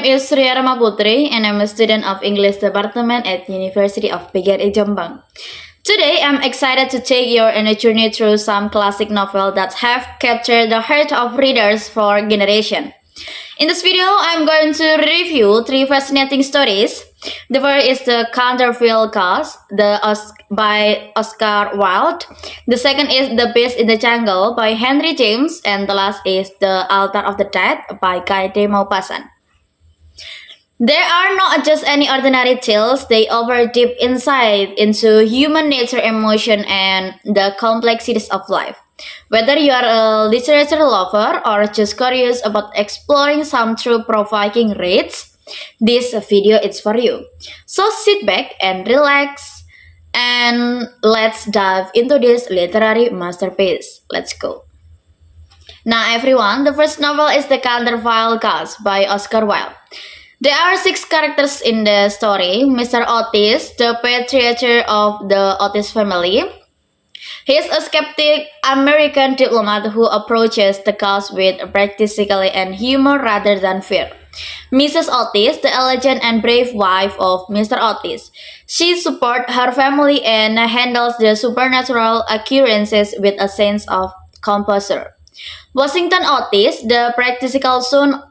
name is Surya Rahma Putri, and I'm a student of English Department at University of PGRI Jombang. Today, I'm excited to take you on a journey through some classic novels that have captured the heart of readers for generations. In this video, I'm going to review three fascinating stories. The first is the Counterfield Cause by Oscar Wilde. The second is The Beast in the Jungle by Henry James. And the last is The Altar of the Dead by Guy de Maupassant. There are not just any ordinary tales, they offer deep insight into human nature, emotion, and the complexities of life. Whether you are a literature lover or just curious about exploring some thought-provoking reads, this video is for you. So sit back and relax, and let's dive into this literary masterpiece. Let's go. Now everyone, the first novel is The Counterfield Cause by Oscar Wilde. There are six characters in the story. Mr. Otis, the patriarch of the Otis family. He is a skeptic American diplomat who approaches the cause with practicality and humor rather than fear. Mrs. Otis, the elegant and brave wife of Mr. Otis. She supports her family and handles the supernatural occurrences with a sense of composure. Washington Otis, the practical son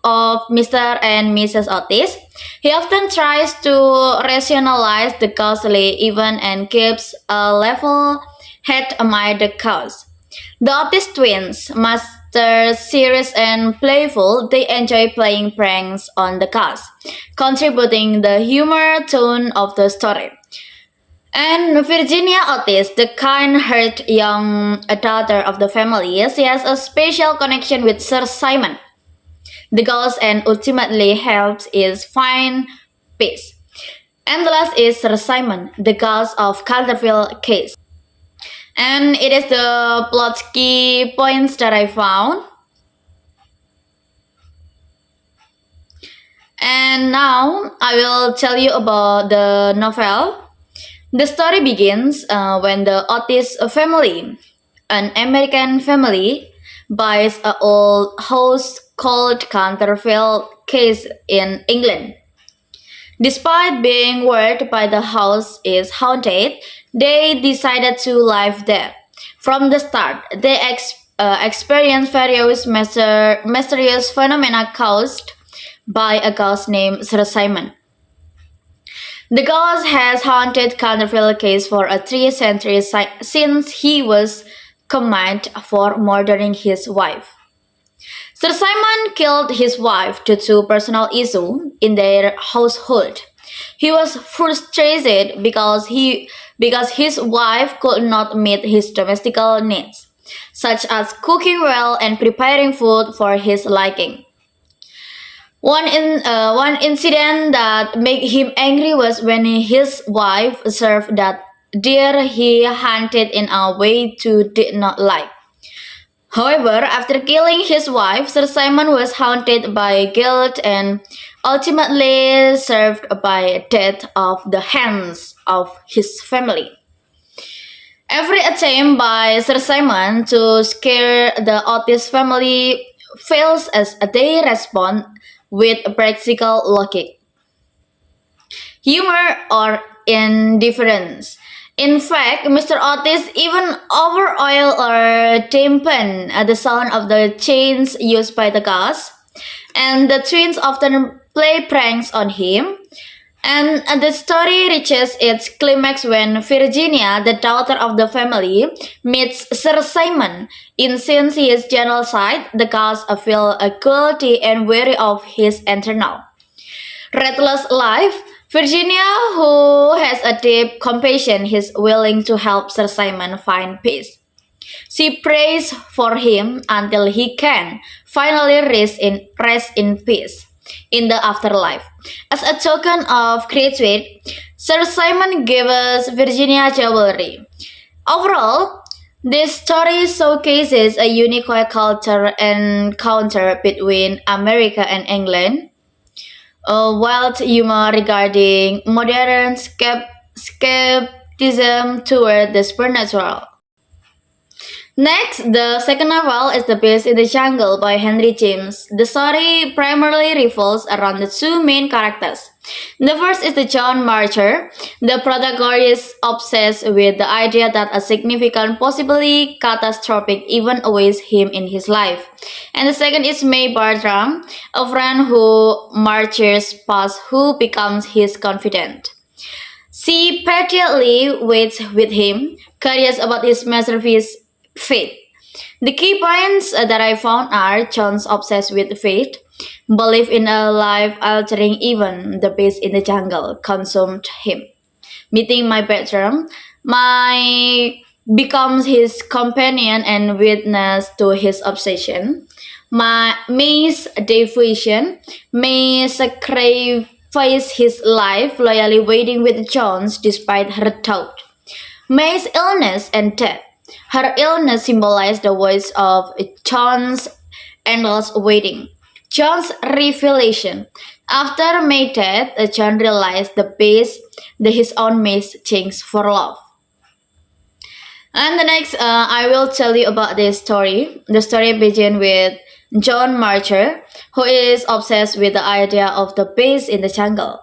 of Mr. and Mrs. Otis. He often tries to rationalize the ghostly event and keeps a level head amid the chaos. The Otis twins, master serious and playful, they enjoy playing pranks on the cast, contributing the humor tone of the story. And Virginia Otis, the kind-hearted young daughter of the family, she has a special connection with Sir Simon, the ghost, and ultimately helps is find peace. And the last is Sir Simon, the ghost of Counterfield case. And it is the plot key points that I found. And now I will tell you about the novel. The story begins when the Otis family, an American family, buys an old house called Counterfield Case in England. Despite being worried by the house is haunted, they decided to live there. From the start, they experienced various mysterious phenomena caused by a ghost named Sir Simon. The ghost has haunted Counterfield Case for 3 centuries since he was commended for murdering his wife. Sir Simon killed his wife due to personal issues in their household. He was frustrated because his wife could not meet his domestic needs, such as cooking well and preparing food for his liking. One incident that made him angry was when his wife served that deer he hunted in a way he did not like. However, after killing his wife, Sir Simon was haunted by guilt and ultimately served by death of the hands of his family. Every attempt by Sir Simon to scare the Otis family fails as they respond with practical logic, humor, or indifference. In fact, Mr. Otis even overoil or dampen the sound of the chains used by the ghost, and the twins often play pranks on him. And the story reaches its climax when Virginia, the daughter of the family, meets Sir Simon. Since his gentle side, the ghost feel guilty and weary of his eternal restless life. Virginia, who has a deep compassion, is willing to help Sir Simon find peace. She prays for him until he can finally rest in peace in the afterlife. As a token of gratitude, Sir Simon gives Virginia jewelry. Overall, this story showcases a unique cultural encounter between America and England, wild humor regarding modern skepticism toward the supernatural. Next, the second novel is The Beast in the Jungle by Henry James. The story primarily revolves around the two main characters. The first is the John Marcher, the protagonist obsessed with the idea that a significant, possibly catastrophic event awaits him in his life. And the second is May Bartram, a friend who marches past who becomes his confidant. She patiently waits with him, curious about his masterpiece, fate. The key points that I found are John's obsessed with fate, belief in a life-altering event, the beast in the jungle consumed him. Meeting my bedroom, my becomes his companion and witness to his obsession. My May's devotion, May sacrifice his life, loyally waiting with Jones despite her doubt. May's illness and death. Her illness symbolized the voice of John's endless waiting. John's revelation. After May's death, John realized the base that his own May's changed for love. And the next, I will tell you about this story. The story begins with John Marcher, who is obsessed with the idea of the beast in the jungle.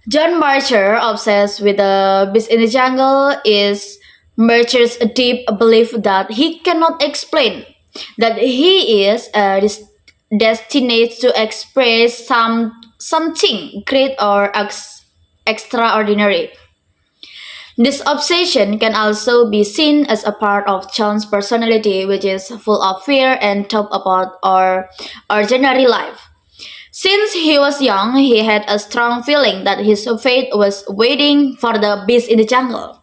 John Marcher, obsessed with the beast in the jungle, is Marcher's deep belief that he cannot explain, that he is destined to express something great or extraordinary. This obsession can also be seen as a part of John's personality, which is full of fear and doubt about our ordinary life. Since he was young, he had a strong feeling that his fate was waiting for the beast in the jungle.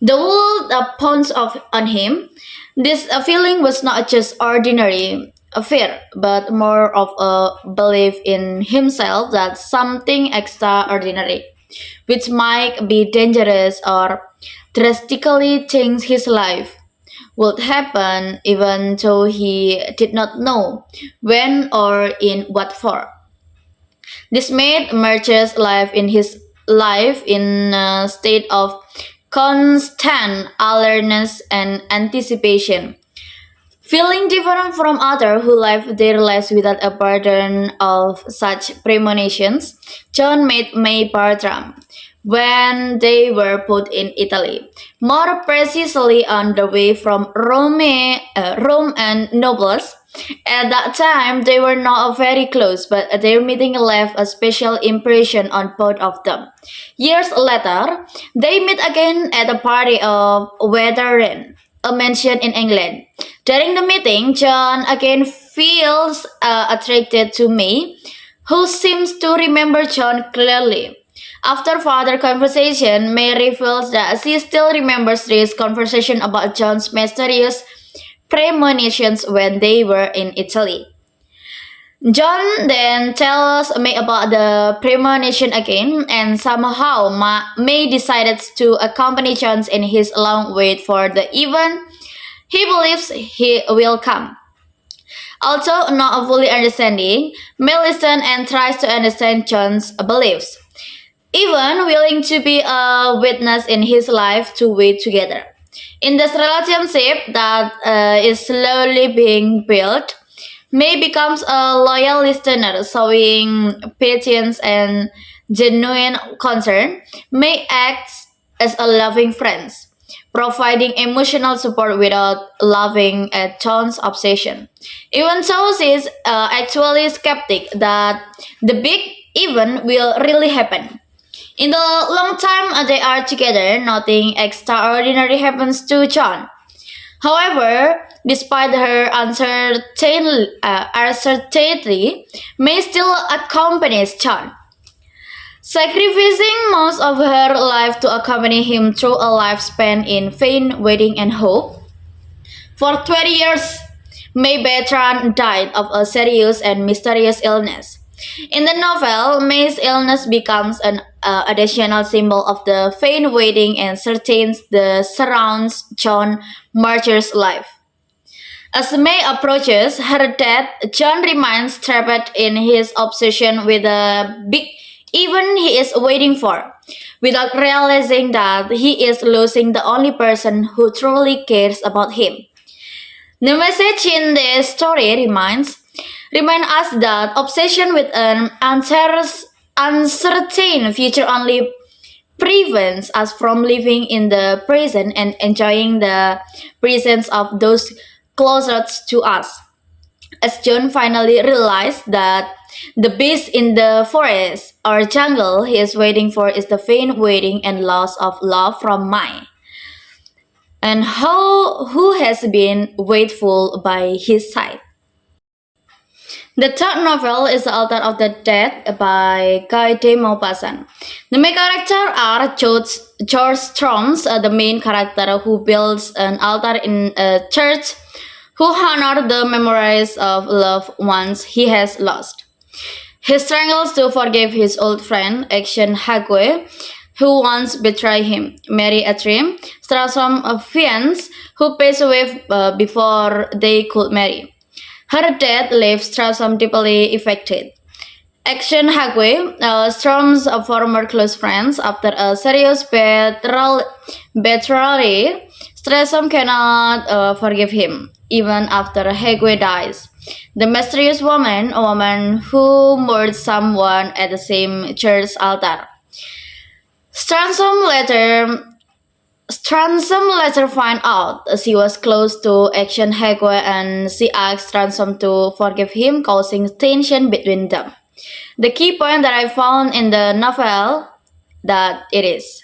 The world pounced on him. This feeling was not just ordinary fear, but more of a belief in himself that something extraordinary, which might be dangerous or drastically change his life, would happen even though he did not know when or in what form. This made Mercer's life in a state of constant alertness and anticipation. Feeling different from others who live their lives without a burden of such premonitions, John met May Bartram when they were both in Italy, more precisely on the way from Rome and Naples. At that time, they were not very close, but their meeting left a special impression on both of them. Years later, they meet again at a party of Weatheren, a mansion in England. During the meeting, John again feels attracted to May, who seems to remember John clearly. After further conversation, May reveals that she still remembers this conversation about John's mysterious premonitions when they were in Italy. John then tells May about the premonition again, and somehow May decided to accompany John in his long wait for the event he believes he will come. Although not fully understanding, May listens and tries to understand John's beliefs, even willing to be a witness in his life to wait together. In this relationship that is slowly being built, May becomes a loyal listener, showing patience and genuine concern. May acts as a loving friend, providing emotional support without laughing at John's obsession. Even so, she is actually skeptic that the big event will really happen. In the long time they are together, nothing extraordinary happens to John. However, despite her uncertainty, May still accompanies John, sacrificing most of her life to accompany him through a life spent in vain waiting and hope. For 20 years, May Bertrand died of a serious and mysterious illness. In the novel, May's illness becomes an additional symbol of the vain waiting and certainty that surrounds John Marcher's life. As May approaches her death, John remains trapped in his obsession with the big event he is waiting for. without realizing that he is losing the only person who truly cares about him. The message in this story remind us that obsession with an uncertain future only prevents us from living in the present and enjoying the presence of those closest to us. As John finally realized that the beast in the forest or jungle he is waiting for is the faint waiting and loss of love from mine, and who has been waitful by his side. The third novel is The Altar of the Dead by Guy de Maupassant. The main characters are George Storms, the main character who builds an altar in a church who honor the memories of loved ones he has lost. He struggles to forgive his old friend, Action Hague, who once betrayed him. Mary Atrim, Strassom of fiance who passed away before they could marry. Her death leaves Strassom deeply affected. Action Hague, Strom's former close friends, after a serious betrayal, Strassom cannot forgive him, even after Hague dies. The mysterious woman, a woman who murdered someone at the same church altar. Stransom later Stransom later find out she was close to Action Hague and she asked Stransom to forgive him, causing tension between them. The key point that I found in the novel that it is.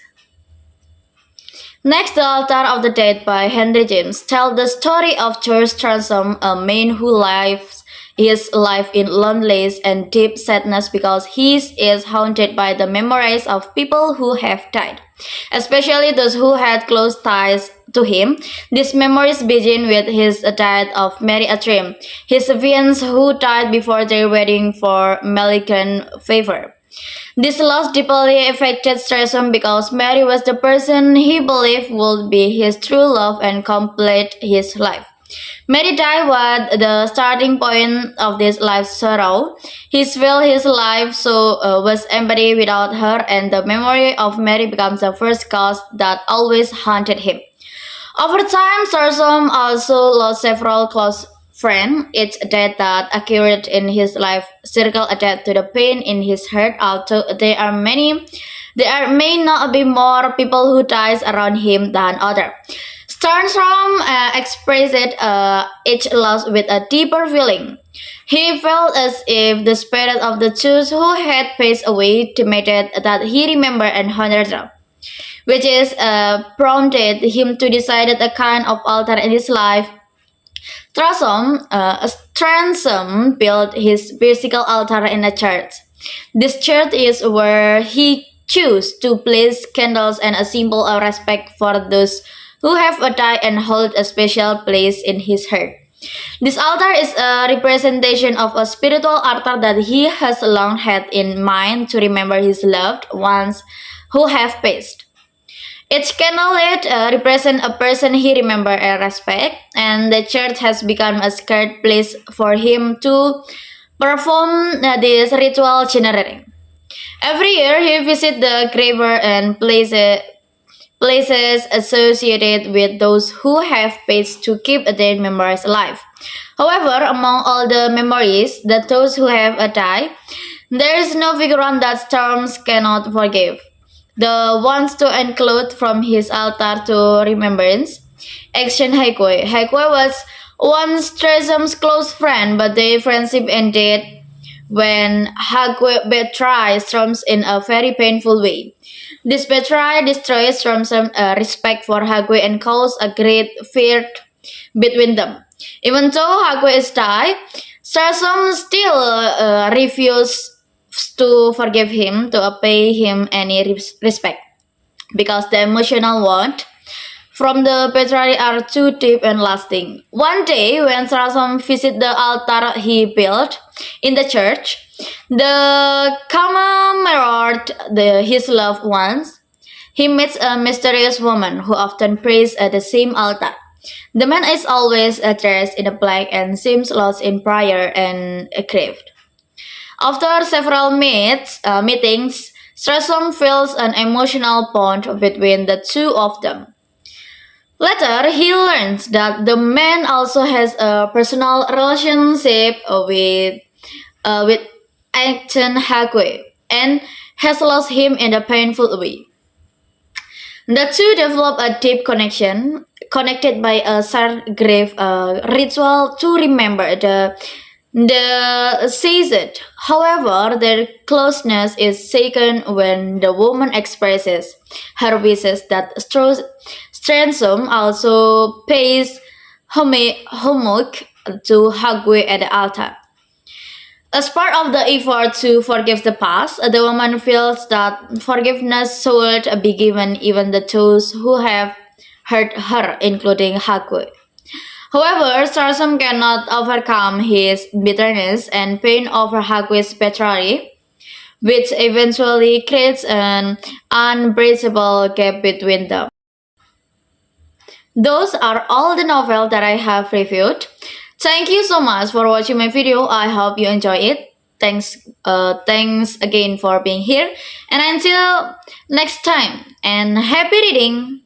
Next, The Altar of the Dead by Henry James tells the story of George Stransom, a man who lives his life in loneliness and deep sadness because he is haunted by the memories of people who have died, especially those who had close ties to him. These memories begin with his death of Mary Atrim, his fiancé who died before their wedding for malignant fever. This loss deeply affected Stransom because Mary was the person he believed would be his true love and complete his life. Mary died was the starting point of this life's sorrow. He felt his life was empty without her, and the memory of Mary becomes the first cause that always haunted him. Over time, Sarsom also lost several close friends. Each death that occurred in his life circle added to the pain in his heart. Although there may not be more people who dies around him than others. Starnstrom expressed each loss with a deeper feeling. He felt as if the spirit of the two who had passed away demanded that he remember and honor them, which is prompted him to decide a kind of altar in his life. Transom built his physical altar in a church. This church is where he chose to place candles and a symbol of respect for those who have died and hold a special place in his heart. This altar is a representation of a spiritual altar that he has long had in mind to remember his loved ones who have passed. Each candlelit represents a person he remembers and respects, and the church has become a sacred place for him to perform this ritual generally. Every year, he visits the graveyard and places associated with those who have passed to keep their memories alive. However, among all the memories that those who have died, there is no figurine that Storms cannot forgive. The ones to include from his altar to remembrance. Action Haikoi. Haikoi was once Tresom's close friend, but their friendship ended when Haikoi betrayed Storms in a very painful way. This betrayal destroys Storm's respect for Haikoi and caused a great fear between them. Even though Haikoi is died, Storm still refused to forgive him, to pay him any respect, because the emotional wounds from the betrayal are too deep and lasting. One day, when Sarasam visited the altar he built in the church, the commemorated his loved ones, he meets a mysterious woman who often prays at the same altar. The man is always dressed in black and seems lost in prayer and grief. After several meetings, Strassum feels an emotional bond between the two of them. Later, he learns that the man also has a personal relationship with Acton Hagway and has lost him in a painful way. The two develop a deep connection, connected by a shared grave ritual to remember the deceased. However, their closeness is shaken when the woman expresses her wishes that Stransum also pays homage to Hagwe at the altar. As part of the effort to forgive the past, the woman feels that forgiveness should be given even to those who have hurt her, including Hagwe. However, Sarsam cannot overcome his bitterness and pain over Hagwe's betrayal, which eventually creates an unbridgeable gap between them. Those are all the novels that I have reviewed. Thank you so much for watching my video. I hope you enjoy it. Thanks again for being here. And until next time, and happy reading.